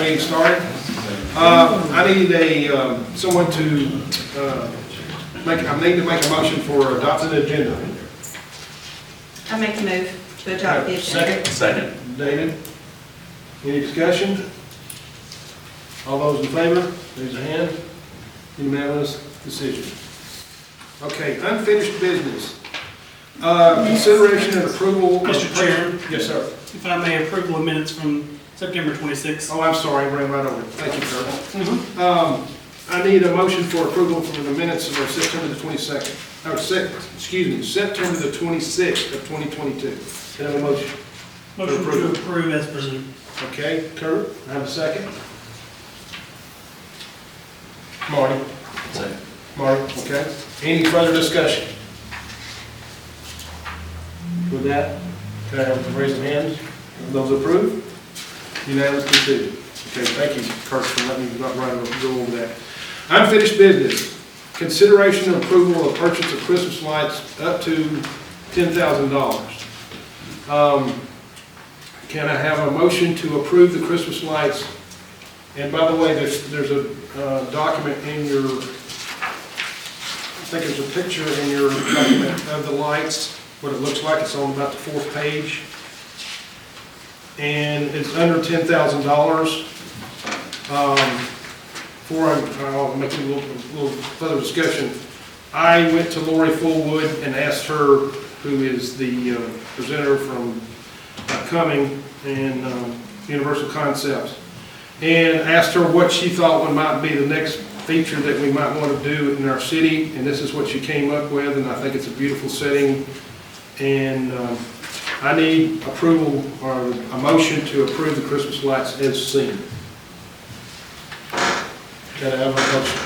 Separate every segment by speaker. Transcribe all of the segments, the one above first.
Speaker 1: meeting started. I need someone to I need to make a motion for adopting the agenda.
Speaker 2: I make a move to adopt the agenda.
Speaker 3: Second.
Speaker 1: David, any discussion? All those in favor, raise your hand. Unanimous decision. Okay, unfinished business. Consideration and approval.
Speaker 4: Mr. Chairman.
Speaker 1: Yes, sir.
Speaker 4: If I may, approval of minutes from September 26th.
Speaker 1: Oh, I'm sorry, I ran right over it. Thank you, sir. I need a motion for approval for the minutes of September the 22nd. September the 26th of 2022. Can I have a motion?
Speaker 4: Motion to approve as presented.
Speaker 1: Okay, Kurt, I have a second. Marty.
Speaker 3: Second.
Speaker 1: Marty, okay. Any further discussion? With that, can I have a raise of hands? Those approved? Unanimous decision. Okay, thank you, Kurt, for letting me not go over that. Unfinished business. Consideration and approval of purchase of Christmas lights up to $10,000. Can I have a motion to approve the Christmas lights? And by the way, there's a document in your, I think there's a picture in your document of the lights, what it looks like. It's on about the 4th page. And it's under $10,000. Before I'll make a little further discussion, I went to Lori Fullwood and asked her, who is the presenter from Cumming and Universal Concepts, and asked her what she thought might be the next feature that we might want to do in our city, and this is what she came up with, and I think it's a beautiful setting. And I need approval or a motion to approve the Christmas lights as seen. Can I have a motion?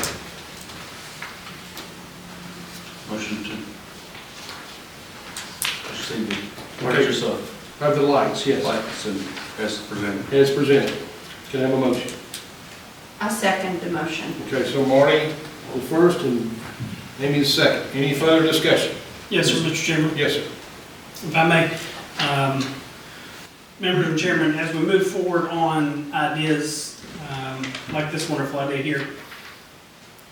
Speaker 3: Motion to proceed.
Speaker 1: Okay.
Speaker 3: Yourself.
Speaker 1: Of the lights, yes.
Speaker 3: Lights and as presented.
Speaker 1: As presented. Can I have a motion?
Speaker 2: I second the motion.
Speaker 1: Okay, so Marty the first and Amy the second. Any further discussion?
Speaker 4: Yes, sir, Mr. Chairman.
Speaker 1: Yes, sir.
Speaker 4: If I may, members and chairman, as we move forward on ideas like this wonderful idea here,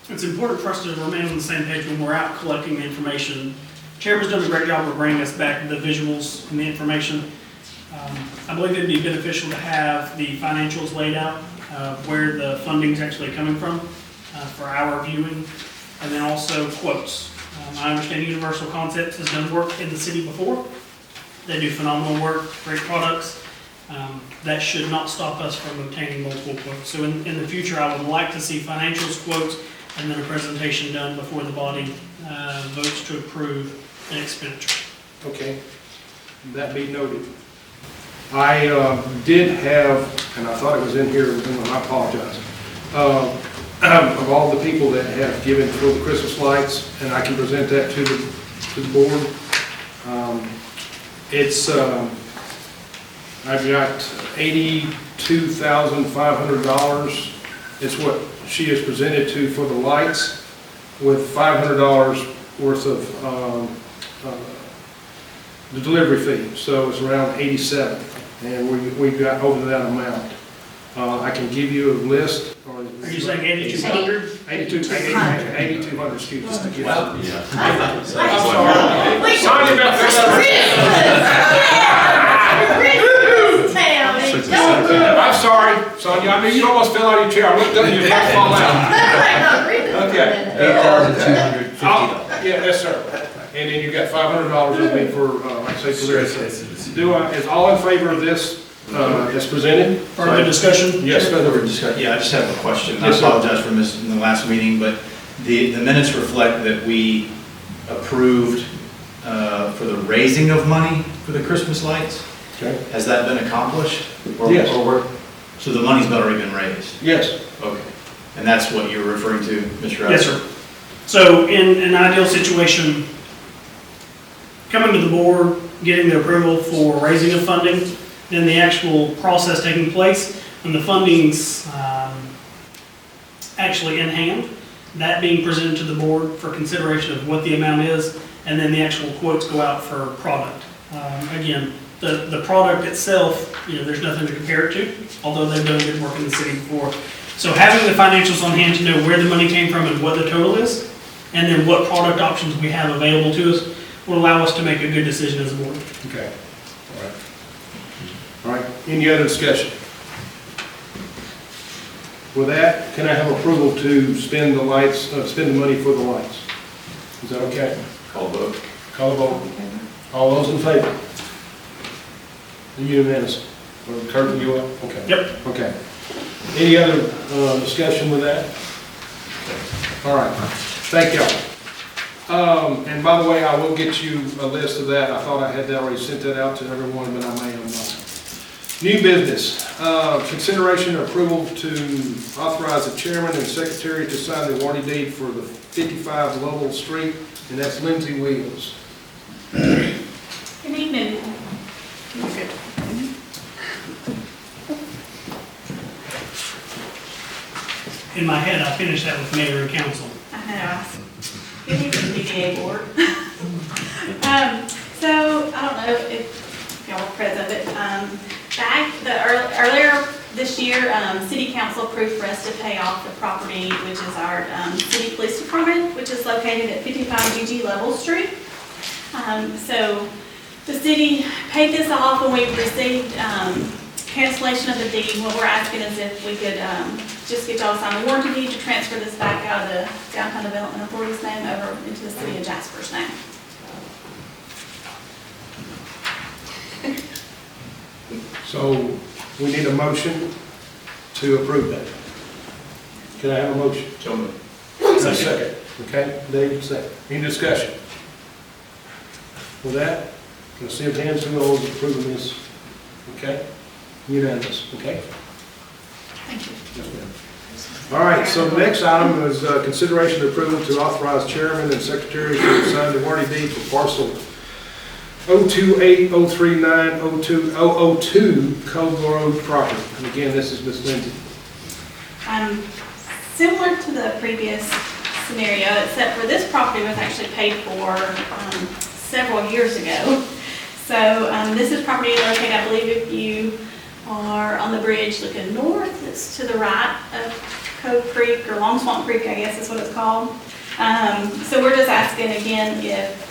Speaker 4: it's important for us to remain on the same page when we're out collecting the information. Chairman's done a great job of bringing us back the visuals and the information. I believe it'd be beneficial to have the financials laid out, where the funding's actually coming from for our viewing, and then also quotes. I understand Universal Concepts has done work in the city before. They do phenomenal work, great products. That should not stop us from obtaining multiple quotes. So in the future, I would like to see financials, quotes, and then a presentation done before the body votes to approve an expenditure.
Speaker 1: Okay. That be noted. I did have, and I thought it was in here, and I apologize, of all the people that have given for the Christmas lights, and I can present that to the board. I've got $82,500. It's what she has presented to for the lights, with $500 worth of the delivery fee. So it's around 87, and we've got over that amount. I can give you a list.
Speaker 4: Are you saying 8,200?
Speaker 1: 8,200, excuse me.
Speaker 3: Wow. Yeah.
Speaker 1: I'm sorry. Sonia about I'm sorry, Sonia. I mean, you almost fell out of your chair. I looked up and you about to fall out. Okay.
Speaker 3: $8,250.
Speaker 1: Yeah, yes, sir. And then you got $500 with me for, like I say, delivery. Is all in favor of this as presented?
Speaker 4: Further discussion?
Speaker 1: Yes, further
Speaker 5: discussion. Yeah, I just have a question.
Speaker 1: Yes,
Speaker 5: I apologize for missing the last meeting, but the minutes reflect that we approved for the raising of money for the Christmas lights.
Speaker 1: Okay.
Speaker 5: Has that been accomplished?
Speaker 1: Yes.
Speaker 5: So the money's already been raised?
Speaker 1: Yes.
Speaker 5: Okay. And that's what you're referring to, Mr.
Speaker 4: Yes, sir. So in an ideal situation, coming to the board, getting the approval for raising of funding, then the actual process taking place, and the funding's actually in hand, that being presented to the board for consideration of what the amount is, and then the actual quotes go out for product. Again, The product itself, there's nothing to compare it to, although they've done good work in the city before. So having the financials on hand to know where the money came from and what the total is, and then what product options we have available to us, will allow us to make a good decision as a board.
Speaker 1: Okay. All right. All right, any other discussion? With that, can I have approval to spend the money for the lights? Is that okay?
Speaker 3: Call vote.
Speaker 1: Call the vote. All those in favor? Unanimous. Or Kurt, you up? Okay.
Speaker 4: Yep.
Speaker 1: Okay. Any other discussion with that? All right. Thank y'all. And by the way, I will get you a list of that. I thought I had already sent that out to everyone, but I may have not. New business. Consideration and approval to authorize the chairman and secretary to sign the warranty deed for the 55 Lovell Street, and that's Lindsay Williams.
Speaker 2: Good evening.
Speaker 4: In my head, I finished that with mayor and council.
Speaker 2: I know. Good evening, PTA board. So, I don't know if y'all were present, but earlier this year, city council approved for us to pay off the property, which is our city police department, which is located at 55 GG Lovell Street. So the city paid this off when we received cancellation of the deed. What we're asking is if we could just get y'all to sign the warranty deed to transfer this back out of the Downtown Development Authority's name over into the city of Jasper's name.
Speaker 1: So we need a motion to approve that. Can I have a motion?
Speaker 3: So moved.
Speaker 1: Second. Okay, David, second. Any discussion? With that, can I see if hands and those approving this? Okay? Unanimous, okay?
Speaker 2: Thank you.
Speaker 1: Yes, ma'am. All right, so the next item is consideration of approval to authorize chairman and secretary to sign the warranty deed for parcel 028-039-002 Cove Rd property. And again, this is Ms. Lindsay.
Speaker 2: Similar to the previous scenario, except for this property was actually paid for several years ago. So this is property located, I believe, if you are on the bridge looking north, it's to the right of Cove Creek, or Long Swamp Creek, I guess is what it's called. So we're just asking again if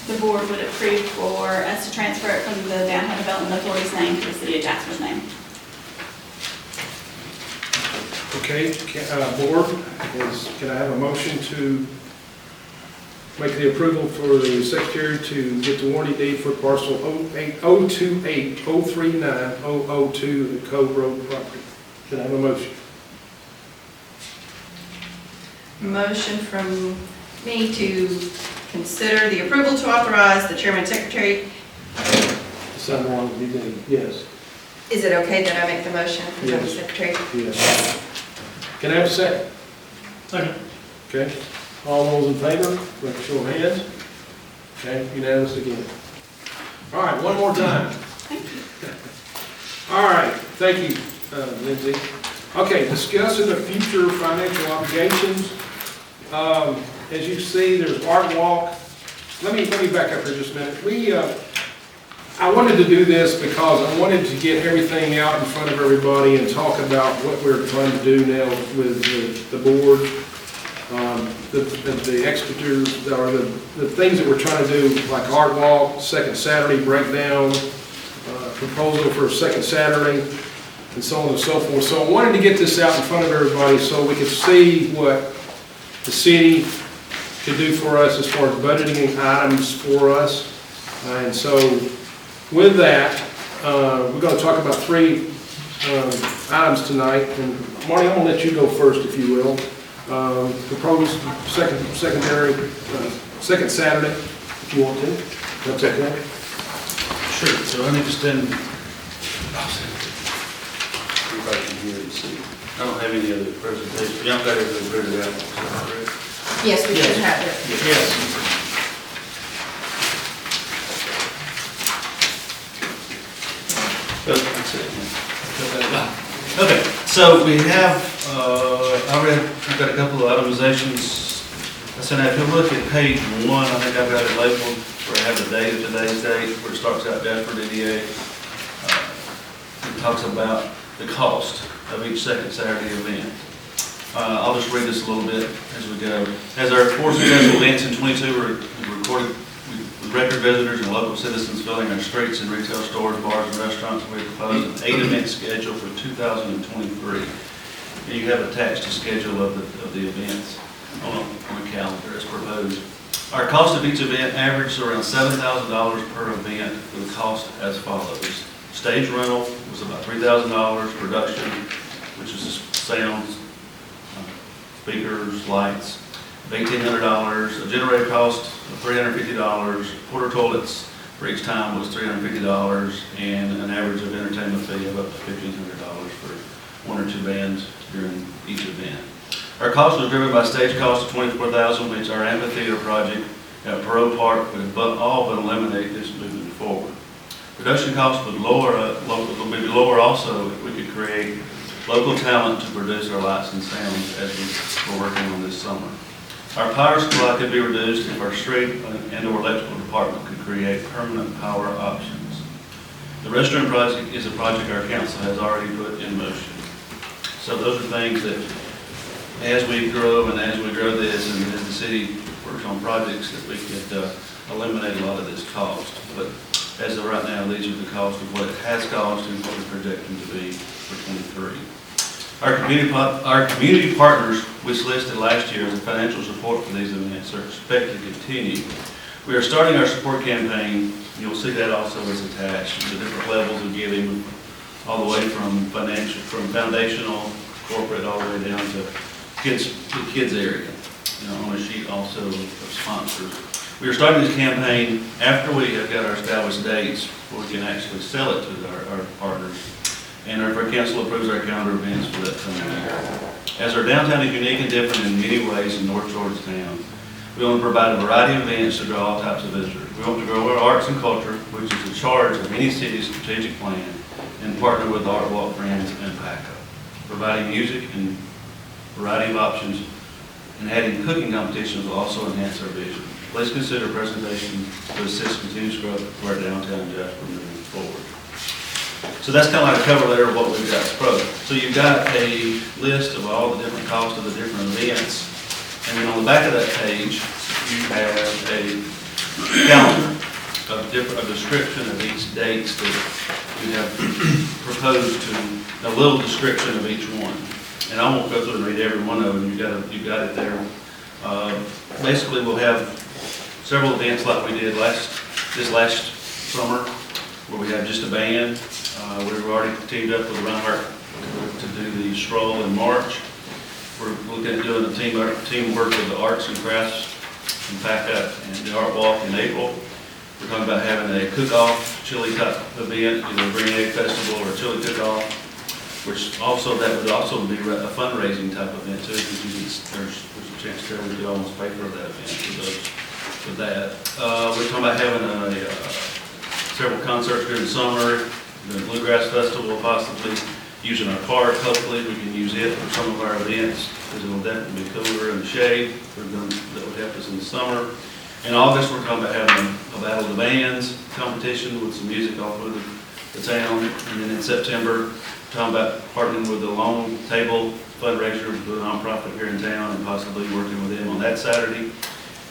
Speaker 2: the board would approve for us to transfer it from the Downtown Development Authority's name to the city of Jasper's name.
Speaker 1: Okay, board, can I have a motion to make the approval for the secretary to get the warranty deed for parcel 028-039-002, the Cove Road property? Can I have a motion?
Speaker 6: Motion from me to consider the approval to authorize the chairman and secretary.
Speaker 1: Sign the warranty deed, yes.
Speaker 6: Is it okay that I make the motion for the
Speaker 1: Yes.
Speaker 6: secretary?
Speaker 1: Yes. Can I have a second?
Speaker 4: Second.
Speaker 1: Okay, all those in favor, raise your show of hands. Okay, unanimous again. All right, one more time.
Speaker 2: Thank you.
Speaker 1: All right, thank you, Lindsay. Okay, discussing the future financial obligations. As you see, there's Art Walk. Let me back up here just a minute. I wanted to do this because I wanted to get everything out in front of everybody and talk about what we're trying to do now with the board, the executors, or the things that we're trying to do, like Art Walk, second Saturday breakdown, proposal for a second Saturday, and so on and so forth. So I wanted to get this out in front of everybody so we could see what the city could do for us as far as budgeting items for us. And so with that, we're going to talk about three items tonight. And Marty, I'm going to let you go first, if you will. Proposed second Saturday, if you want to. That's okay.
Speaker 3: Sure, so let me just everybody can hear and see. I don't have any other presentation. Y'all got everything printed out, is that correct?
Speaker 6: Yes, we should have it.
Speaker 1: Yes.
Speaker 3: That's it. Okay, so we have, we've got a couple of itemizations So now if you look at page 1, I think I've got it labeled where I have the date of today's date, where it starts out Jasper DDA. It talks about the cost of each second Saturday event. I'll just read this a little bit as we go. As our 4 successful events in 22 were recorded with record visitors and local citizens filling our streets and retail stores, bars, and restaurants, we proposed an 8-event schedule for 2023. And you have attached a schedule of the events on the calendar as proposed. Our cost of each event averaged around $7,000 per event, with the cost as follows. Stage rental was about $3,000, production, which is sounds, speakers, lights, $1,800, a generator cost of $350, porta toilets for each time was $350, and an average of entertainment fee of up to $1,500 for 1 or 2 bands during each event. Our cost was driven by stage cost of $24,000, which our amphitheater project at Perot Park would all but eliminate this moving forward. Production costs would be lower also if we could create local talent to produce our lights and sounds as we're working on this summer. Our power supply could be reduced if our street and or electrical department could create permanent power options. The restroom project is a project our council has already put in motion. So those are things that as we grow and as we grow this and as the city works on projects that we could eliminate a lot of this cost. But as of right now, these are the costs of what it has cost and what we're projecting to be for 23. Our community partners, which listed last year as a financial support for these events, are expected to continue. We are starting our support campaign. You'll see that also is attached to different levels of giving, all the way from foundational, corporate, all the way down to the kids area. On a sheet also of sponsors. We are starting this campaign after we have got our established dates where we can actually sell it to our partners. And if our council approves our calendar events for that coming year. As our downtown is unique and different in many ways in North Georgetown, we want to provide a variety of events to draw all types of visitors. We want to grow our arts and culture, which is the charge of any city's strategic plan, and partner with Art Walk Friends and PACA, providing music and variety of options, and adding cooking competitions will also enhance our vision. Please consider a presentation to assist continuous growth of our downtown Jasper moving forward. So that's kind of like a cover letter of what we've got proposed. So you've got a list of all the different costs of the different events, and then on the back of that page, you have a calendar of a description of each dates that you have proposed to, a little description of each one. And I won't go through and read every one of them. You got it there. Basically, we'll have several events like we did this last summer, where we had just a band. We've already teamed up with Reinhardt to do the stroll in March. We're looking at doing a teamwork with the arts and crafts and PACA and the art walk in April. We're talking about having a cook-off chili type event, either a green egg festival or a chili cook-off. Which that would also be a fundraising type event too, because there's a chance there we could almost pay for that event for that. We're talking about having several concerts during the summer, the Bluegrass Festival, possibly using our park. Hopefully we can use it for some of our events, because it will definitely be cooler in the shade. That would help us in the summer. In August, we're talking about having a Battle of the Bands competition with some music all through the town. And then in September, talking about partnering with the Long Table fundraiser with a nonprofit here in town, and possibly working with them on that Saturday,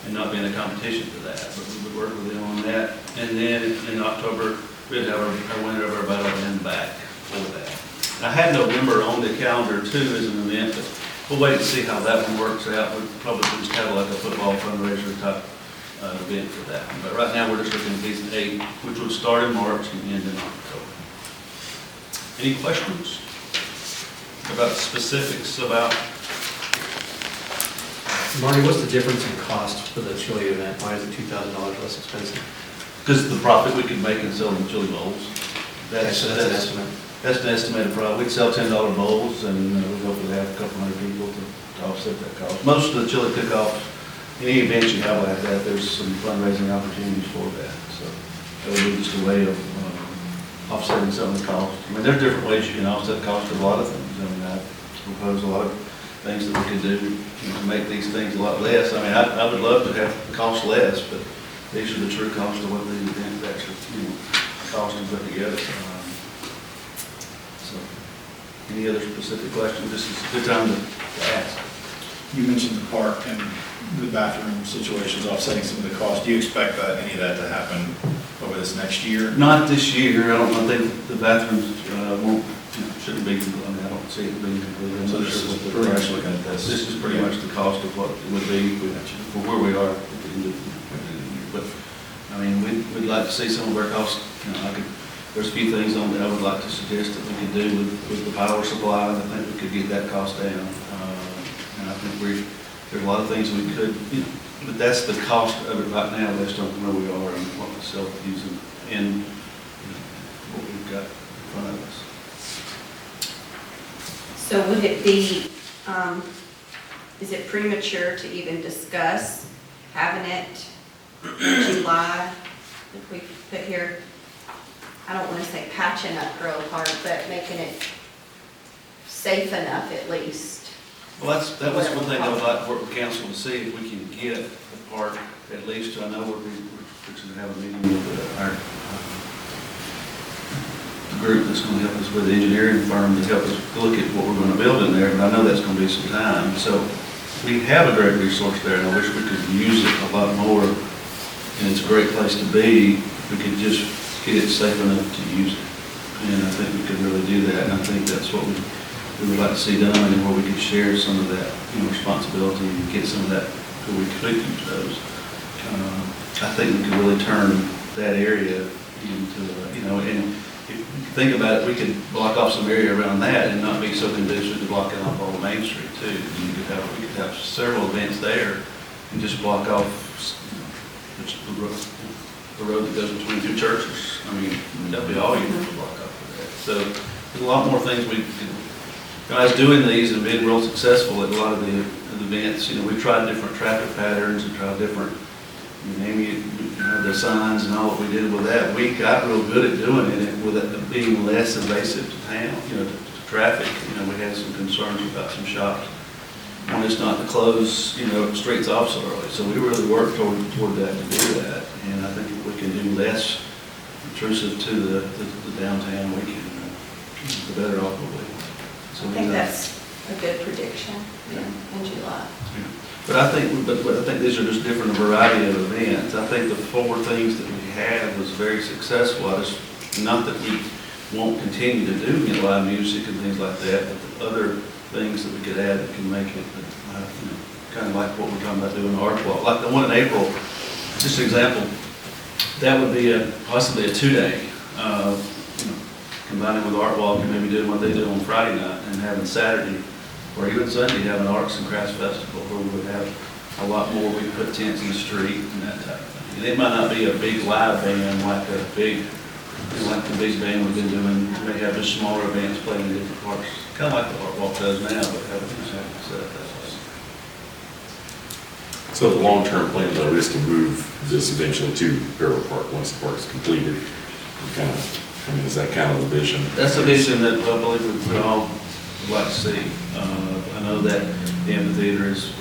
Speaker 3: and not being a competition for that, but we would work with them on that. And then in October, we'd have our winner of our Battle Band back for that. And I had November on the calendar too as an event, but we'll wait to see how that one works out. We'll probably just have like a football fundraiser type event for that. But right now, we're just looking at these 8, which would start in March and end in October. Any questions about specifics about?
Speaker 7: Marty, what's the difference in cost for the chili event? Why is it $2,000 less expensive?
Speaker 3: Because of the profit we could make in selling chili bowls.
Speaker 7: That's an estimate.
Speaker 3: That's an estimated profit. We'd sell $10 bowls, and we'd hopefully have a couple hundred people to offset that cost. Most of the chili cook-offs, any event you have like that, there's some fundraising opportunities for that. So that would be just a way of offsetting some of the cost. I mean, there's different ways you can offset the cost of a lot of things. I mean, I propose a lot of things that we could do, to make these things a lot less. I mean, I would love to have the cost less, but these are the true costs of what the event actually, cost to put together. So, any other specific questions? This is a good time to ask.
Speaker 5: You mentioned the park and the bathroom situations offsetting some of the cost. Do you expect any of that to happen over this next year?
Speaker 3: Not this year. I think the bathrooms won't, shouldn't be, I don't see it being completed.
Speaker 5: So this is pretty much looking at this.
Speaker 3: This is pretty much the cost of what it would be for where we are. But, I mean, we'd like to see some of our costs, there's a few things on that I would like to suggest that we could do with the power supply. I think we could get that cost down. And I think there's a lot of things we could, but that's the cost of it right now based on where we are and what facilities and what we've got in front of us.
Speaker 6: So would it be, is it premature to even discuss having it in July? If we put here, I don't want to say patching up Grove Park, but making it safe enough at least.
Speaker 3: Well, that was one thing I would like to work with council to see if we can get the park at least to, I know we're fixing to have a meeting with our group that's going to help us with the engineering firm to help us look at what we're going to build in there, but I know that's going to be some time. So we have a great resource there, and I wish we could use it a lot more, and it's a great place to be. We could just get it safe enough to use it, and I think we could really do that, and I think that's what we would like to see done, and where we could share some of that, responsibility and get some of that, where we could use those. I think we could really turn that area into, and if you think about it, we could block off some area around that and not be so conducive to blocking off all Main Street too. We could have several events there and just block off the road that goes between two churches. I mean, that'd be all you have to block off of that. So there's a lot more things we could. I was doing these and being real successful at a lot of the events. We tried different traffic patterns and tried different, the signs and all that we did with that. We got real good at doing it with it being less invasive to town, to traffic. We had some concerns about some shops. One is not to close, streets off so early. So we really worked toward that to do that. And I think if we can do less intrusive to the downtown, we can, the better off we'll be. So
Speaker 6: I think that's a good prediction in July.
Speaker 3: Yeah. But I think these are just different variety of events. I think the 4 things that we had was very successful. Not that we won't continue to do live music and things like that, but the other things that we could add that can make it, kind of like what we're talking about doing the art walk. Like the one in April, just an example, that would be possibly a 2-day. Combining with art walk and maybe doing what they do on Friday night and having Saturday or even Sunday have an arts and crafts festival where we would have a lot more. We put tents in the street and that type of thing. And it might not be a big live band like the big band we've been doing. We may have just smaller bands playing in different parts, kind of like the art walk does now, but have it set up that way.
Speaker 8: So the long-term plan though is to move this eventually to Barrel Park once the park is completed. Is that kind of the vision?
Speaker 3: That's the vision that I believe we all would like to see. I know that the amphitheater is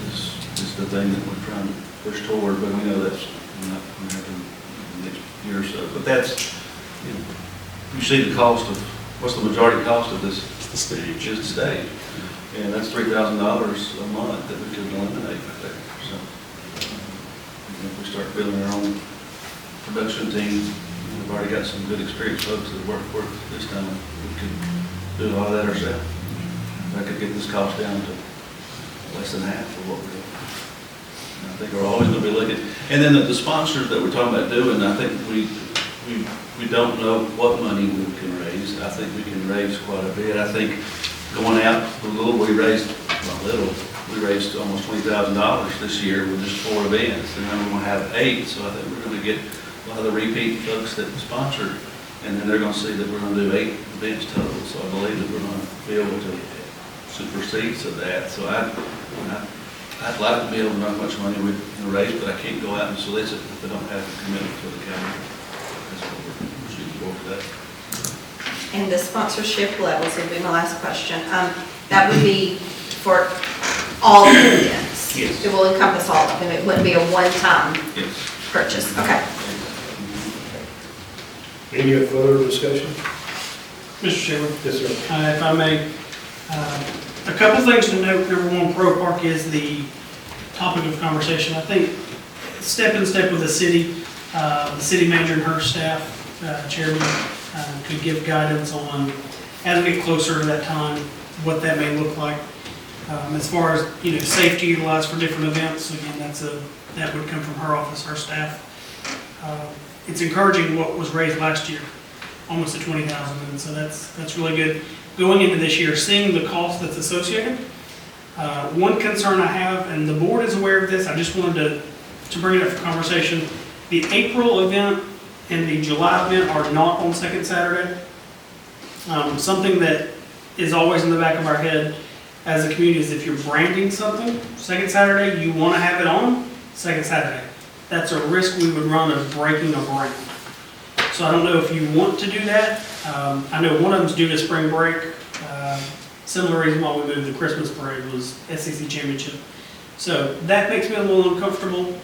Speaker 3: the thing that we're trying to push toward, but we know that's not going to happen in the next year or so. But that's, you see the cost of, what's the majority cost of this?
Speaker 8: It's the stage.
Speaker 3: Just the stage. And that's $3,000 a month that we could eliminate right there. So if we start building our own production team, we've already got some good experienced folks that work this time. We could do a lot of that ourselves. If I could get this cost down to less than half of what we're doing. And I think we're always going to be looking. And then the sponsors that we're talking about doing, I think we don't know what money we can raise. I think we can raise quite a bit. I think going out a little, we raised almost $20,000 this year with just 4 events. And then we're going to have 8, so I think we're going to get a lot of the repeat folks that sponsor, and then they're going to see that we're going to do 8 events total. So I believe that we're going to be able to supersede of that. So I'd like to be able to know how much money we can raise, but I can't go out and solicit if I don't have a commitment to the county. That's what we're shooting for today.
Speaker 6: And the sponsorship levels would be my last question. That would be for all of the events?
Speaker 3: Yes.
Speaker 6: It will encompass all of them, it wouldn't be a one-time
Speaker 3: Yes.
Speaker 6: purchase, okay.
Speaker 1: Any further discussion?
Speaker 4: Mr. Chairman,
Speaker 1: Yes, sir.
Speaker 4: if I may, a couple things to note. Number one, Pro Park is the topic of conversation. I think step in step with the city manager and her staff, chairman, could give guidance on as we get closer to that time, what that may look like. As far as, safety utilized for different events, again, that would come from her office, her staff. It's encouraging what was raised last year, almost to 20,000, and so that's really good. Going into this year, seeing the cost that's associated, one concern I have, and the board is aware of this, I just wanted to bring it up for conversation. The April event and the July event are not on second Saturday. Something that is always in the back of our head as a community is if you're branding something, second Saturday, you want to have it on second Saturday. That's a risk we would run of breaking a brand. So I don't know if you want to do that. I know one of them's due to spring break. Similar reason why we moved the Christmas parade was SEC championship. So that makes me a little uncomfortable,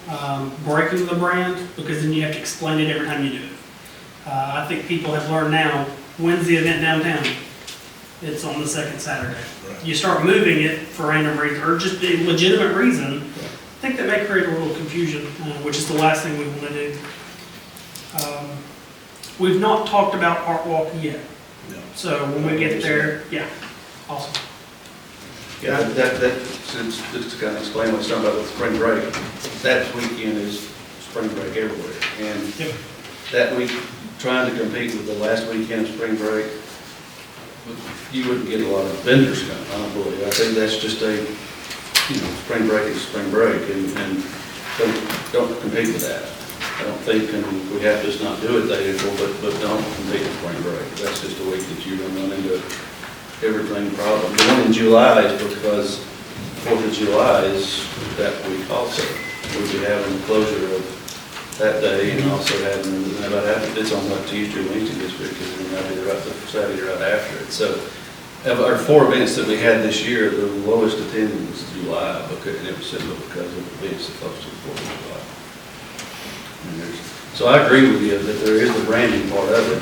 Speaker 4: breaking the brand, because then you have to explain it every time you do it. I think people have learned now, when's the event downtown? It's on the second Saturday. You start moving it for random reason, or just a legitimate reason, I think that may create a little confusion, which is the last thing we want to do. We've not talked about Art Walk yet.
Speaker 3: No.
Speaker 4: So when we get there, yeah, awesome.
Speaker 3: Yeah, since, just to kind of explain what it's talking about with spring break, that weekend is spring break everywhere. And
Speaker 4: Yep.
Speaker 3: that week, trying to compete with the last weekend of spring break, you wouldn't get a lot of vendors coming, I don't believe. I think that's just spring break is spring break, and don't compete with that. I don't think, and we have to just not do it that April, but don't compete with spring break. That's just a week that you're going to run into everything problem. The one in July is because 4th of July is that week also. We'll be having the closure of that day and also having, it's on what Tuesday or Wednesday this week, because it might be right the Saturday right after it. So of our 4 events that we had this year, the lowest attendance was July, because it was simply because of the events that close to the 4th of July. So I agree with you that there is the branding part of it.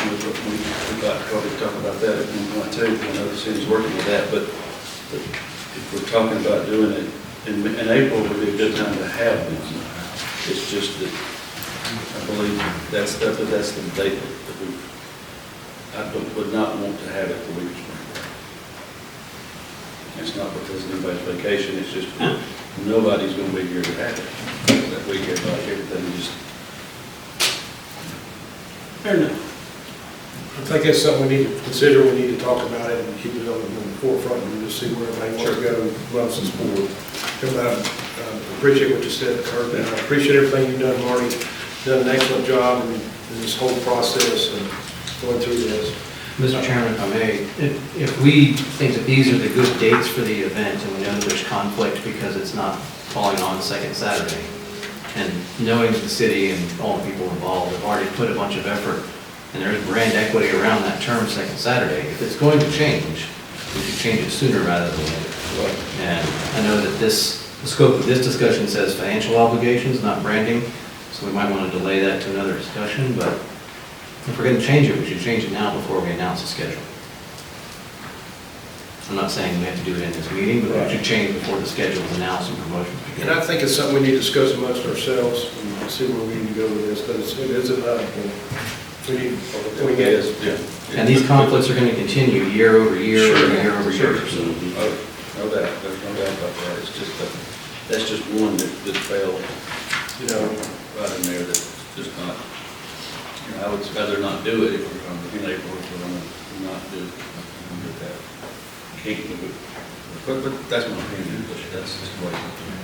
Speaker 3: We'd like to probably talk about that at one point too. I know the city's working with that, but if we're talking about doing it in April, would be a good time to have one. It's just that I believe that's the date that would not want to have it the week of spring break. It's not because of anybody's vacation, it's just nobody's going to be here to have it. That week, everything just.
Speaker 4: Fair enough.
Speaker 1: I think that's something we need to consider, we need to talk about it and keep it on the forefront and just see where everybody wants to go and loves this board. Appreciate what you said, Kurt, and I appreciate everything you've done, Marty. Done an excellent job in this whole process and going through this.
Speaker 7: Mr. Chairman, if I may, if we think that these are the good dates for the event and we know that there's conflict because it's not falling on second Saturday, and knowing that the city and all the people involved have already put a bunch of effort and there's brand equity around that term second Saturday, if it's going to change, we should change it sooner rather than later.
Speaker 3: Right.
Speaker 7: And I know that the scope of this discussion says financial obligations, not branding, so we might want to delay that to another discussion, but if we're going to change it, we should change it now before we announce the schedule. I'm not saying we have to do it in this meeting, but we should change before the schedule is announced and promotions begin.
Speaker 1: And I think it's something we need to discuss amongst ourselves and see where we need to go with this, but it is a matter we get it.
Speaker 3: Yeah.
Speaker 7: And these conflicts are going to continue year over year,
Speaker 3: Sure.
Speaker 7: year over year.
Speaker 3: Sure.
Speaker 7: So
Speaker 3: No doubt, there's no doubt about that. It's just, that's just one that failed, right in there that's just not, I would rather not do it if we're going to, in April, if we're going to not do that. Can't do it. But that's my opinion, but that's just the way.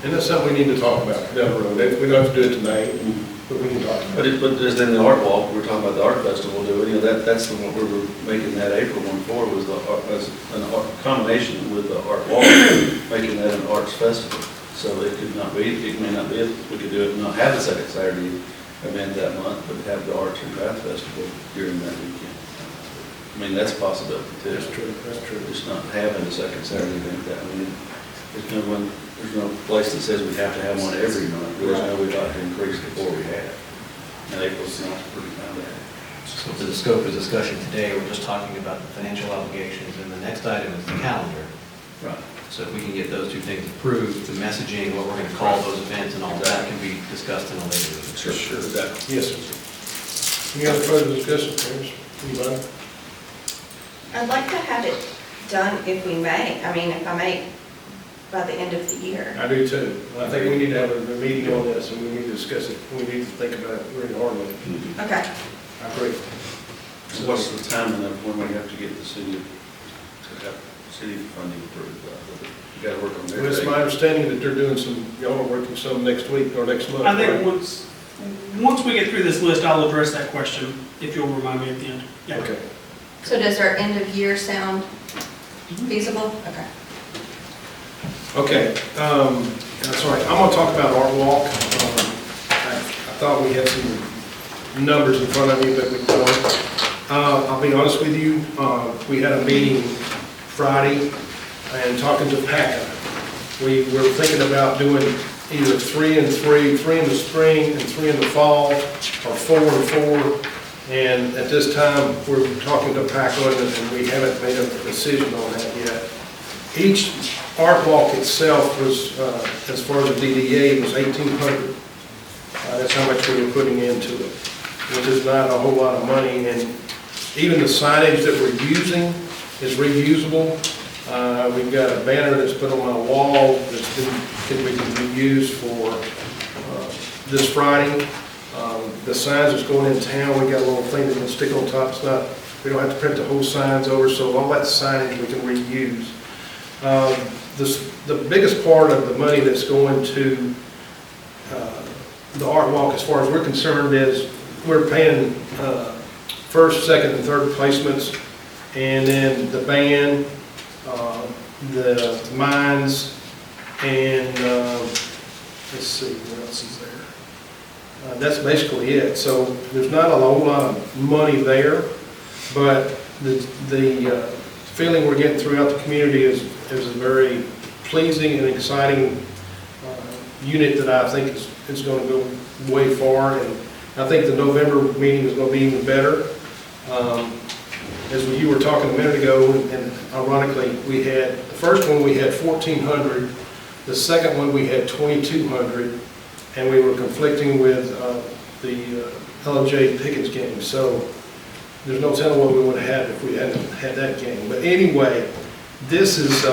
Speaker 1: And that's something we need to talk about down the road. We don't have to do it tonight, but we can talk about it.
Speaker 3: But there's then the art walk, we're talking about the art festival doing, that's the one we were making that April one for, was the art, as an art combination with the art walk, making that an arts festival. So it may not be, we could do it and not have the second Saturday event that month, but have the arts and craft festival during that weekend. I mean, that's a possibility too.
Speaker 1: That's true, that's true.
Speaker 3: Just not having the second Saturday event that, There's no place that says we have to have one every month. We just know we'd like to increase before we have. And April's not pretty found that.
Speaker 7: So for the scope of discussion today, we're just talking about the financial obligations, and the next item is the calendar.
Speaker 3: Right.
Speaker 7: So if we can get those two things approved, the messaging, what we're going to call those events and all that can be discussed in a later meeting.
Speaker 3: Sure, exactly.
Speaker 1: Yes, sir. Any other further discussion, please? Anybody?
Speaker 6: I'd like to have it done if we may, if I may, by the end of the year.
Speaker 1: I do too. I think we need to have a meeting on this, and we need to discuss it. We need to think about it really hardly.
Speaker 6: Okay.
Speaker 1: I agree.
Speaker 3: So what's the timing of when we have to get the city funding approved? You gotta work on
Speaker 1: Well, it's
Speaker 3: their
Speaker 1: my understanding that they're doing some, y'all are working some next week or next month.
Speaker 4: I think
Speaker 1: right?
Speaker 4: once we get through this list, I'll address that question, if you'll remind me at the end. Yeah.
Speaker 1: Okay.
Speaker 6: So does our end of year sound feasible? Okay.
Speaker 1: Okay, that's all right. I'm gonna talk about Art Walk. I thought we had some numbers in front of me, but we don't. I'll be honest with you, we had a meeting Friday and talking to PACA. We were thinking about doing either 3 and 3, 3 in the spring and 3 in the fall, or 4 and 4. And at this time, we're talking to PACA and we haven't made a decision on that yet. Each art walk itself was, as far as the DDA, was $1,800. That's how much we were putting into it, which is not a whole lot of money. And even the signage that we're using is reusable. We've got a banner that's put on my wall that's can be used for this Friday. The signs that's going in town, we got a little thing that can stick on top. It's not, we don't have to print the whole signs over, so all that signage we can reuse. The biggest part of the money that's going to the art walk, as far as we're concerned, is we're paying first, second, and third placements, and then the band, the mines, and let's see, what else is there? That's basically it. So there's not a whole lot of money there, but the feeling we're getting throughout the community is a very pleasing and exciting unit that I think is going to go way far. And I think the November meeting is going to be even better. As you were talking a minute ago, and ironically, we had, the first one we had 1,400, the second one we had 2,200, and we were conflicting with the LJ Pickens game. So there's no telling what we would have had if we hadn't had that game. But anyway, this is,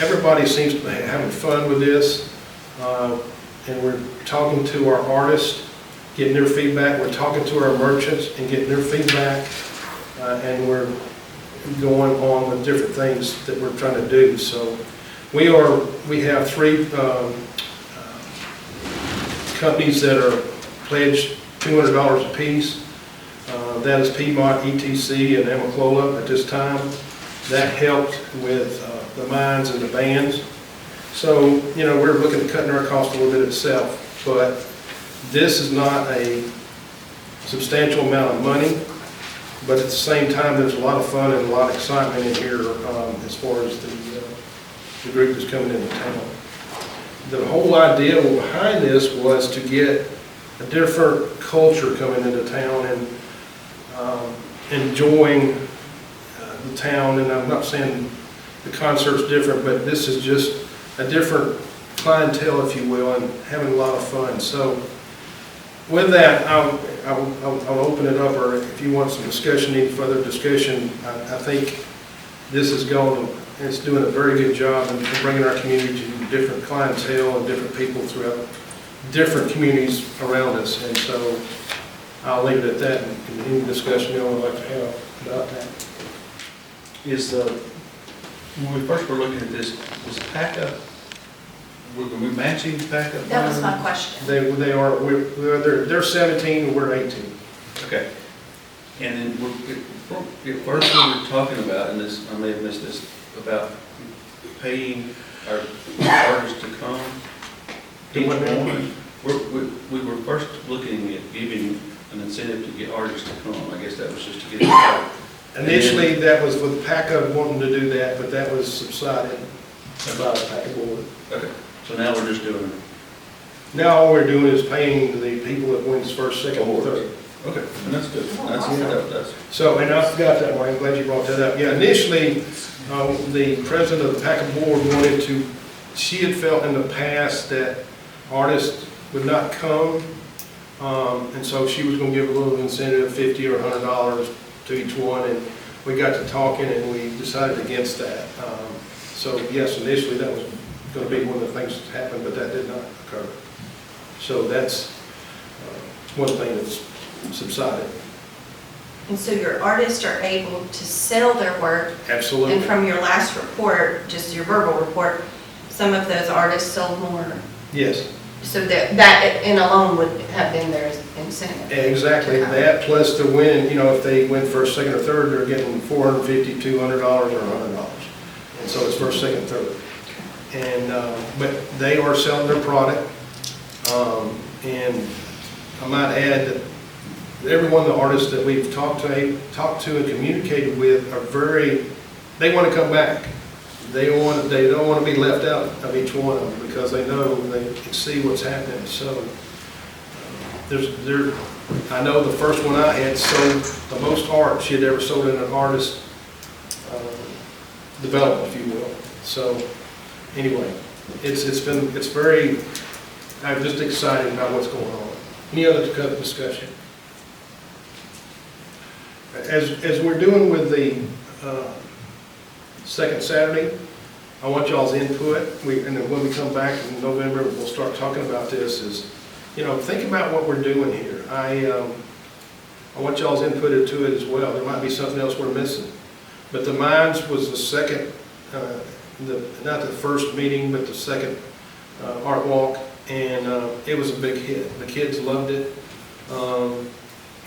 Speaker 1: everybody seems to be having fun with this, and we're talking to our artists, getting their feedback. We're talking to our merchants and getting their feedback, and we're going on with different things that we're trying to do. So we have 3 companies that are pledged $200 a piece. That is Piedmont, ETC, and Amaclola at this time. That helped with the mines and the bands. So, we're looking at cutting our cost a little bit itself, but this is not a substantial amount of money, but at the same time, there's a lot of fun and a lot of excitement in here as far as the group that's coming into town. The whole idea behind this was to get a different culture coming into town and enjoying the town. And I'm not saying the concert's different, but this is just a different clientele, if you will, and having a lot of fun. So with that, I'll open it up, or if you want some discussion, any further discussion, I think this is it's doing a very good job in bringing our community to different clientele and different people throughout different communities around us. And so I'll leave it at that, and any discussion you would like to have about that.
Speaker 3: When we first were looking at this, was PACA, were we matching PACA?
Speaker 6: That was my question.
Speaker 1: They are, they're 17 and we're 18.
Speaker 3: Okay. And then at first we were talking about, and this, I may have missed this, about paying our artists to come.
Speaker 1: Do what now?
Speaker 3: We were first looking at giving an incentive to get artists to come. I guess that was just to get it started.
Speaker 1: Initially, that was with PACA wanting to do that, but that was subsided. about a pack of board.
Speaker 3: Okay, so now we're just doing,
Speaker 1: Now all we're doing is paying the people that wins first, second, or third.
Speaker 3: okay, and that's good. That's,
Speaker 1: So, and I forgot that, Mike, I'm glad you brought that up. Yeah, initially, the president of the PACA board wanted to, she had felt in the past that artists would not come, and so she was gonna give a little incentive, $50 or $100 to each one, and we got to talking and we decided against that. So yes, initially that was gonna be one of the things that happened, but that did not occur. So that's one thing that's subsided.
Speaker 6: And so your artists are able to sell their work,
Speaker 1: Absolutely.
Speaker 6: and from your last report, just your verbal report, some of those artists sold more.
Speaker 1: Yes,
Speaker 6: So that in alone would have been their incentive.
Speaker 1: exactly. That plus the win, you know, if they win first, second, or third, they're getting $450, $200, or $100. And so it's first, second, third. And, but they are selling their product. And I might add that every one of the artists that we've talked to and communicated with are they want to come back. They don't want to be left out of each one of them because they know they can see what's happening. So I know the first one I had sold the most art she had ever sold in an artist development, if you will. So anyway, I'm just excited about what's going on. Any other discussion? As we're doing with the second Saturday, I want y'all's input. And then when we come back in November, we'll start talking about this. Think about what we're doing here. I want y'all's input into it as well. There might be something else we're missing. But the Minds was the second, not the first meeting, but the second art walk, and it was a big hit. The kids loved it,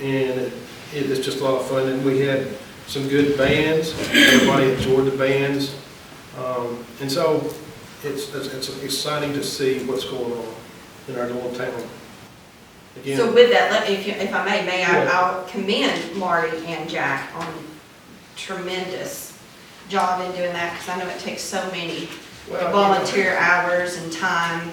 Speaker 1: and it was just a lot of fun. And we had some good bands. Everybody enjoyed the bands, and so it's exciting to see what's going on in our little town. Again,
Speaker 6: So with that, if I may
Speaker 1: Yeah.
Speaker 6: I'll commend Marty and Jack on tremendous job in doing that, because I know it takes so many volunteer hours and time,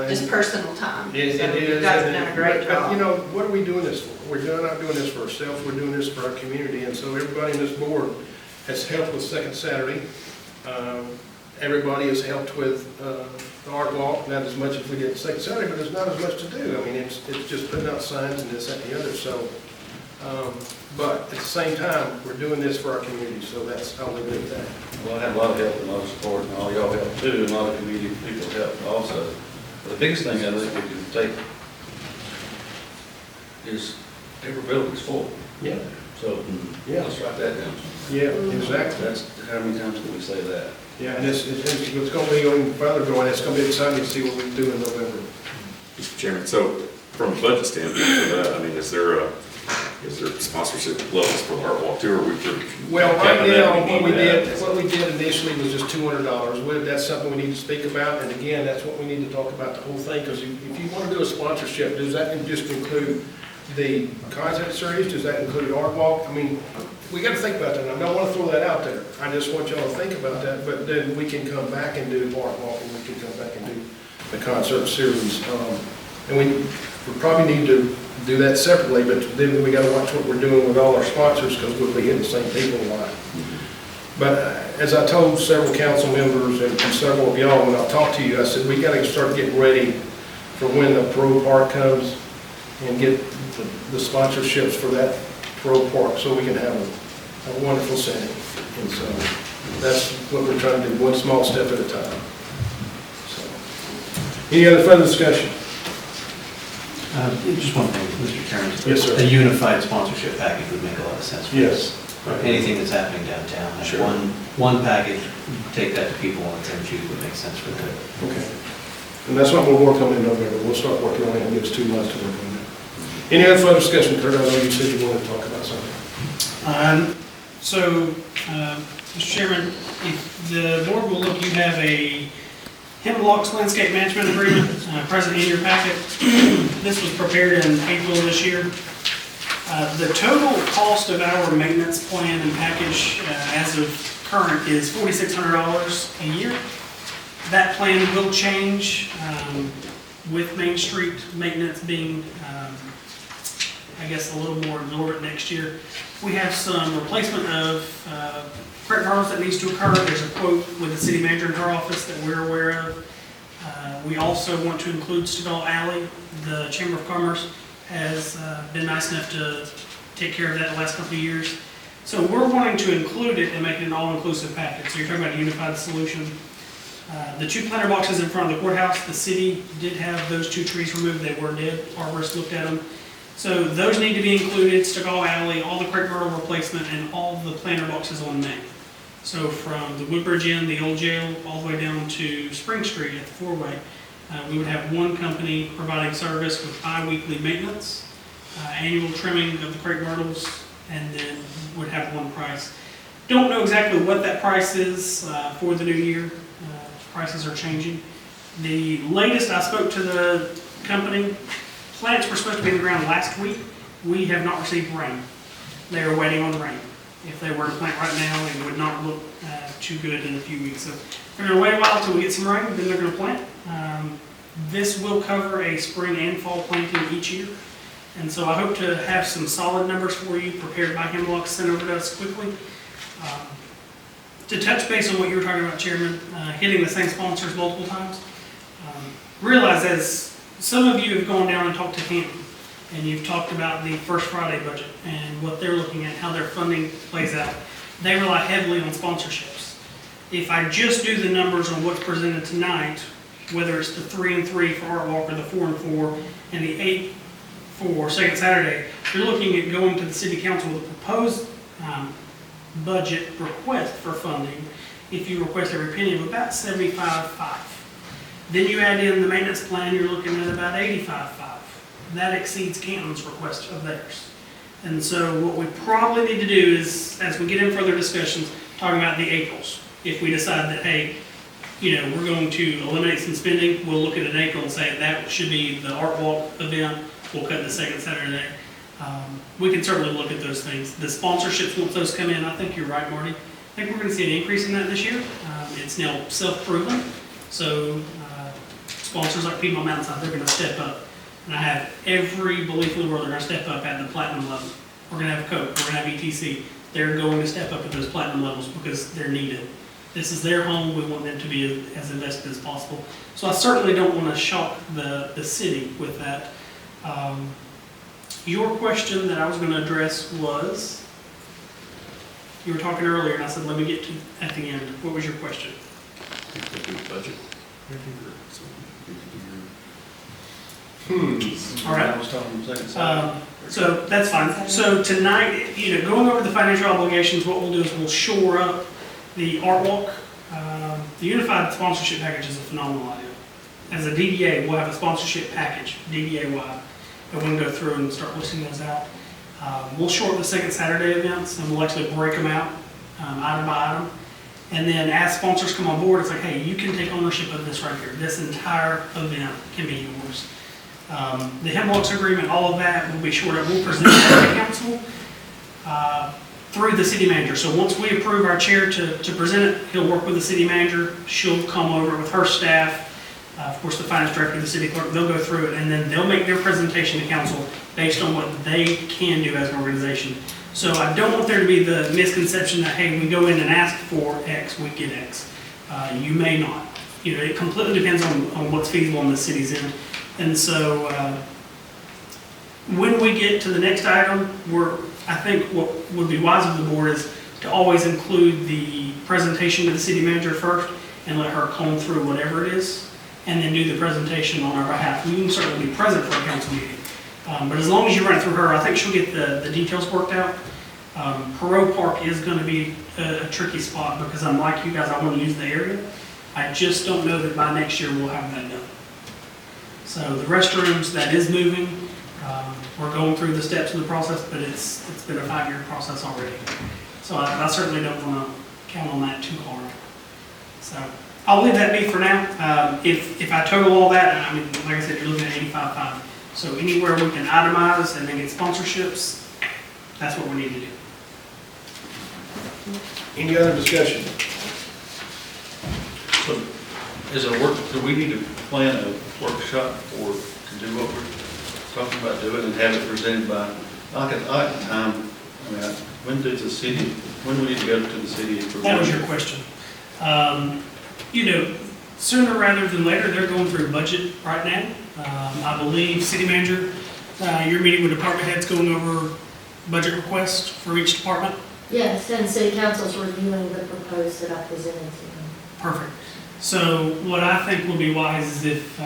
Speaker 6: just personal time. So
Speaker 1: It is.
Speaker 6: you guys have done a great
Speaker 1: But,
Speaker 6: job.
Speaker 1: what are we doing this for? We're not doing this for ourselves, we're doing this for our community, and so everybody in this board has helped with Second Saturday. Everybody has helped with the art walk, not as much as we did Second Saturday, but there's not as much to do. I mean, it's just putting out signs and this, that, and the other, so. But at the same time, we're doing this for our community, so I'll leave it at that.
Speaker 3: well, I had a lot of help and a lot of support, and all y'all helped too, and a lot of community people helped also. But the biggest thing I think we can take is every building's full.
Speaker 1: Yeah.
Speaker 3: So,
Speaker 1: Yeah.
Speaker 3: let's write that down.
Speaker 1: Yeah, exactly.
Speaker 3: That's, how many times can we say that?
Speaker 1: Yeah, and it's going to be even further going, it's going to be exciting to see what we do in November.
Speaker 8: Mr. Chairman, so from a budget standpoint for that, I mean, is there sponsorship levels for the art walk too, or are we pretty?
Speaker 1: Well, right
Speaker 8: capping that?
Speaker 1: now,
Speaker 8: We need that.
Speaker 1: what we did initially was just $200. That's something we need to speak about, and again, that's what we need to talk about the whole thing, because if you want to do a sponsorship, does that just include the concert series? Does that include art walk? I mean, we got to think about that. I don't want to throw that out there. I just want y'all to think about that, but then we can come back and do art walk, and we can come back and do the concert series. And we probably need to do that separately, but then we got to watch what we're doing with all our sponsors, because we'll be hitting the same people a lot. But as I told several council members and several of y'all when I talked to you, I said, we got to start getting ready for when the Pro Park comes and get the sponsorships for that Pro Park, so we can have a wonderful setting. And so that's what we're trying to do, one small step at a time. So, any other further discussion?
Speaker 7: Just one thing, Mr. Chairman.
Speaker 1: Yes, sir.
Speaker 7: A unified sponsorship package would make a lot of sense for us.
Speaker 1: Yes.
Speaker 7: Anything that's happening downtown, have
Speaker 1: Sure.
Speaker 7: one package, take that to people and then choose what makes sense for them.
Speaker 1: Okay. And that's what we'll work on in November. We'll start working on it, and give us 2 months to work on that. Any other further discussion, Kurt? I know you said you wanted to talk about something.
Speaker 4: Mr. Chairman, if the board will look, you have a Hemlock's Landscape Management Agreement present in your packet. This was prepared in April of this year. The total cost of our maintenance plan and package as of current is $4,600 a year. That plan will change with Main Street maintenance being, I guess, a little more absorbent next year. We have some replacement of creek guards that needs to occur. There's a quote with the city manager in her office that we're aware of. We also want to include Stagall Alley. The Chamber of Commerce has been nice enough to take care of that the last couple of years. So we're wanting to include it and make it an all-inclusive package. So you're talking about a unified solution. The 2 planter boxes in front of the courthouse, the city did have those 2 trees removed. They were dead. Arborists looked at them. So those need to be included, Stagall Alley, all the creek girdle replacement, and all the planter boxes on Main. So from the Woodbridge Inn, the old jail, all the way down to Spring Street at the four-way, we would have one company providing service with bi-weekly maintenance, annual trimming of the creek girdles, and then would have one price. Don't know exactly what that price is for the new year. Prices are changing. The latest I spoke to the company, plants were supposed to be in the ground last week. We have not received rain. They are waiting on rain. If they were to plant right now, it would not look too good in a few weeks. So they're going to wait a while until we get some rain, then they're going to plant. This will cover a spring and fall planting each year. And so I hope to have some solid numbers for you prepared by Hemlock sent over to us quickly. To touch base on what you were talking about, Chairman, hitting the same sponsors multiple times, realize as some of you have gone down and talked to Canton, and you've talked about the First Friday budget and what they're looking at, how their funding plays out. They rely heavily on sponsorships. If I just do the numbers on what's presented tonight, whether it's the 3 and 3 for Art Walk or the 4 and 4 and the 8 for Second Saturday, you're looking at going to the City Council with a proposed budget request for funding, if you request every penny, of about $75.5. Then you add in the maintenance plan, you're looking at about $85.5. That exceeds Canton's request of theirs. And so what we probably need to do is, as we get in further discussions, talking about the Aprils. If we decide that, hey, you know, we're going to eliminate some spending, we'll look at an April and say that should be the Art Walk event, we'll cut the Second Saturday. We can certainly look at those things. The sponsorships, once those come in, I think you're right, Marty. I think we're going to see an increase in that this year. It's now self-proven. So sponsors like Piedmont Mountainside, they're going to step up. And I have every belief in the world they're going to step up at the platinum level. We're going to have Coke, we're going to have ETC. They're going to step up at those platinum levels because they're needed. This is their home. We want them to be as invested as possible. So I certainly don't want to shock the city with that. Your question that I was going to address was, you were talking earlier, and I said, let me get to at the end. What was your question?
Speaker 8: Budget.
Speaker 4: All right.
Speaker 3: I was talking second side.
Speaker 4: So that's fine. So tonight, you know, going over the financial obligations, what we'll do is we'll shore up the Art Walk. The Unified Sponsorship Package is a phenomenal idea. As a DDA, we'll have a sponsorship package, DDA-wide. And we'll go through and start listing those out. We'll shore up the Second Saturday events, and we'll actually break them out item by item. And then as sponsors come on board, it's like, hey, you can take ownership of this right here. This entire event can be yours. The Hemlock's agreement, all of that will be shored up. We'll present it to the council through the city manager. So once we approve our chair to present it, he'll work with the city manager. She'll come over with her staff. Of course, the finance director, the city clerk, they'll go through it, and then they'll make their presentation to council based on what they can do as an organization. So I don't want there to be the misconception that, hey, we go in and ask for X, we get X. You may not. You know, it completely depends on what's feasible on the city's end. And so when we get to the next item, I think what would be wise of the board is to always include the presentation to the city manager first and let her comb through whatever it is, and then do the presentation on our behalf. You can certainly be present for a council meeting. But as long as you run it through her, I think she'll get the details worked out. Perot Park is going to be a tricky spot because I'm like you guys, I want to use the area. I just don't know that by next year we'll have that done. So the restrooms, that is moving. We're going through the steps of the process, but it's been a 5-year process already. So I certainly don't want to count on that too hard. So I'll leave that be for now. If I total all that, I mean, like I said, you're looking at 85.5. So anywhere we can itemize and then get sponsorships, that's what we need to do.
Speaker 1: Any other discussion?
Speaker 3: So Is it a work, do we need to plan a workshop to do what we're talking about doing and have it presented by, I can, when does the city, when do we need to go to the city?
Speaker 4: That was your question. You know, sooner rather than later, they're going through budget right now. I believe, city manager, you're meeting with department heads going over budget requests for each department.
Speaker 9: Yes, and city council's reviewing the proposed that I presented to them.
Speaker 4: Perfect. So what I think will be wise is if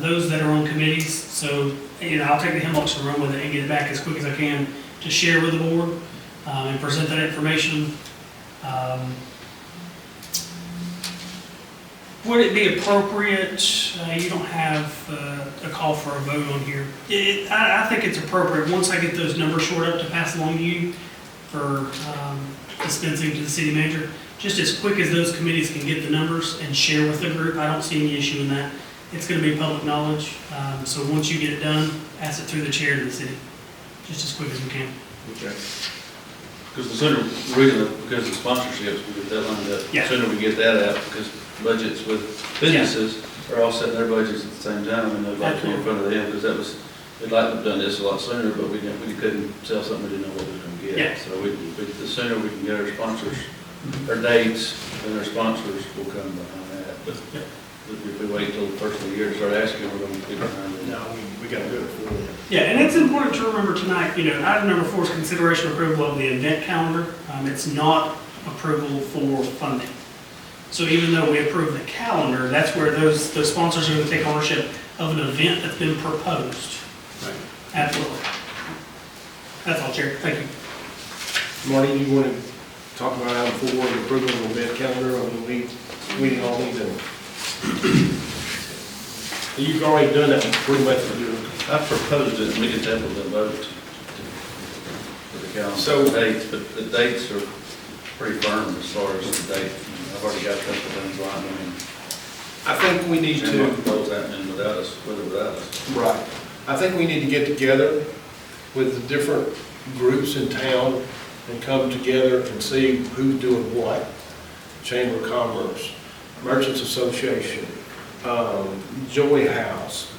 Speaker 4: those that are on committees, so, you know, I'll take the hemlocks and run with it and get it back as quick as I can to share with the board and present that information. Would it be appropriate, you don't have a call for a vote on here. I think it's appropriate, once I get those numbers short up to pass along to you for dispensing to the city manager, just as quick as those committees can get the numbers and share with the group, I don't see any issue in that. It's gonna be public knowledge, so once you get it done, pass it through the chair to the city, just as quick as we can.
Speaker 3: Okay. Because the sooner, because the sponsorships, we get that lined up.
Speaker 4: Yeah.
Speaker 3: The sooner we get that out, because budgets with businesses are all setting their budgets at the same time, and they'd like to be in front of them, because that was, we'd like to have done this a lot sooner, but we couldn't sell something we didn't know what we was gonna get.
Speaker 4: Yeah.
Speaker 3: So the sooner we can get our sponsors, our dates, then our sponsors will come behind that. But if we wait till the first of the year to start asking, we're gonna be behind it.
Speaker 1: No, we gotta do it for you.
Speaker 4: Yeah, and it's important to remember tonight, you know, item number 4 is consideration approval of the event calendar. It's not approval for funding. So even though we approve the calendar, that's where those sponsors are going to take ownership of an event that's been proposed.
Speaker 1: Right.
Speaker 4: Absolutely. That's all, Chair. Thank you.
Speaker 1: Marty, you want to talk about item 4, the approval of the event calendar? I mean, we all need to. You've already done that pretty much.
Speaker 3: I proposed it, and we can table the vote for the calendar.
Speaker 1: So-
Speaker 3: Dates, but the dates are pretty firm as far as the date. I've already got a couple of things lined. I mean,
Speaker 1: I think we need
Speaker 3: Jim
Speaker 1: to.
Speaker 3: close happening without us, with or without us.
Speaker 1: Right. I think we need to get together with the different groups in town and come together and see who's doing what. Chamber of Commerce, Merchants Association, Joy House,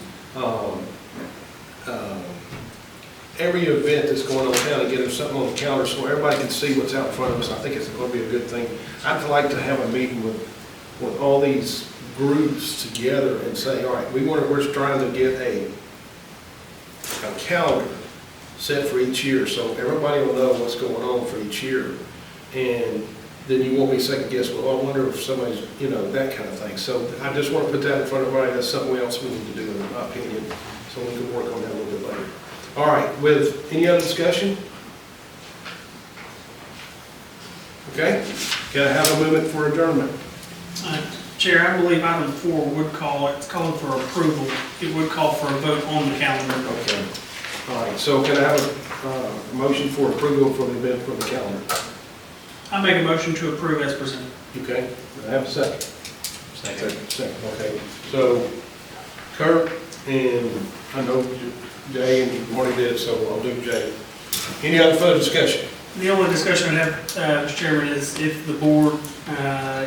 Speaker 1: every event that's going on in town, and get something on the calendar so everybody can see what's out in front of us. I think it's going to be a good thing. I'd like to have a meeting with all these groups together and say, all right, we're trying to get a calendar set for each year, so everybody will know what's going on for each year. And then you won't be second guess, well, I wonder if somebody's, you know, that kind of thing. So I just want to put that in front of everybody. That's something else we need to do, in my opinion, so we can work on that a little bit later. All right, with any other discussion? Okay, can I have a movement for adjournment?
Speaker 4: Chair, I believe item 4 would call, it's calling for approval. It would call for a vote on the calendar.
Speaker 1: Okay. All right, so can I have a motion for approval for the event for the calendar?
Speaker 4: I make a motion to approve as presented.
Speaker 1: Okay, can I have a second?
Speaker 7: Second.
Speaker 1: Second, okay. So Kurt and I know Jay and Marty did, so I'll do Jay. Any other further discussion?
Speaker 4: The only discussion I have, Mr. Chairman, is if the board,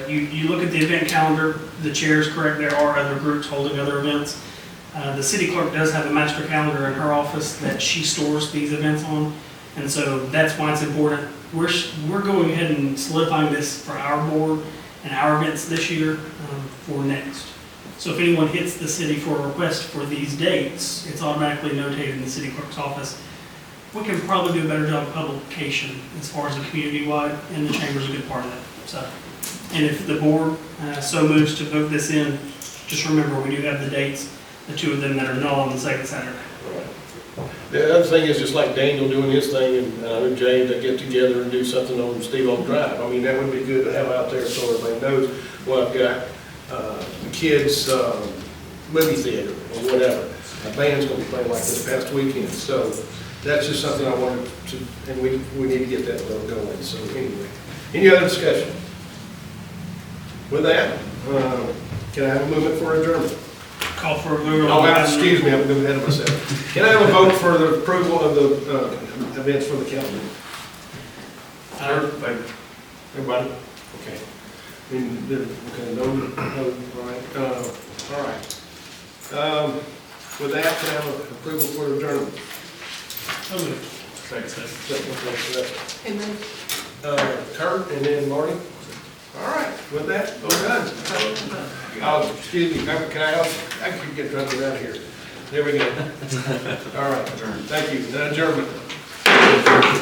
Speaker 4: you look at the event calendar, the chair is correct, there are other groups holding other events. The city clerk does have a master calendar in her office that she stores these events on, and so that's why it's important. We're going ahead and solidifying this for our board and our events this year for next. So if anyone hits the city for a request for these dates, it's automatically notated in the city clerk's office. We can probably do a better job of publication as far as the community-wide, and the chamber's a good part of that. So, and if the board so moves to vote this in, just remember, we do have the dates, the 2 of them that are not on the second Saturday.
Speaker 1: The other thing is just like Daniel doing his thing, and I know Jay, to get together and do something on Steve Oak Drive. I mean, that would be good to have out there so everybody knows, well, I've got the kids' movie theater or whatever. A band's gonna be playing like this past weekend, so that's just something I wanted to, and we need to get that going, so anyway. Any other discussion? With that, can I have a movement for adjournment?
Speaker 4: Call for a vote on.
Speaker 1: Oh, excuse me, I'm moving ahead of myself. Can I have a vote for the approval of the events for the calendar? Everybody? Okay. Okay, no, all right. With that, can I have approval for adjournment?
Speaker 4: So moved.
Speaker 6: And then
Speaker 1: Kurt and then Marty? All right, with that, we're done. Oh, excuse me, can I can get drunk out of here. There we go. All right, thank you, adjournment.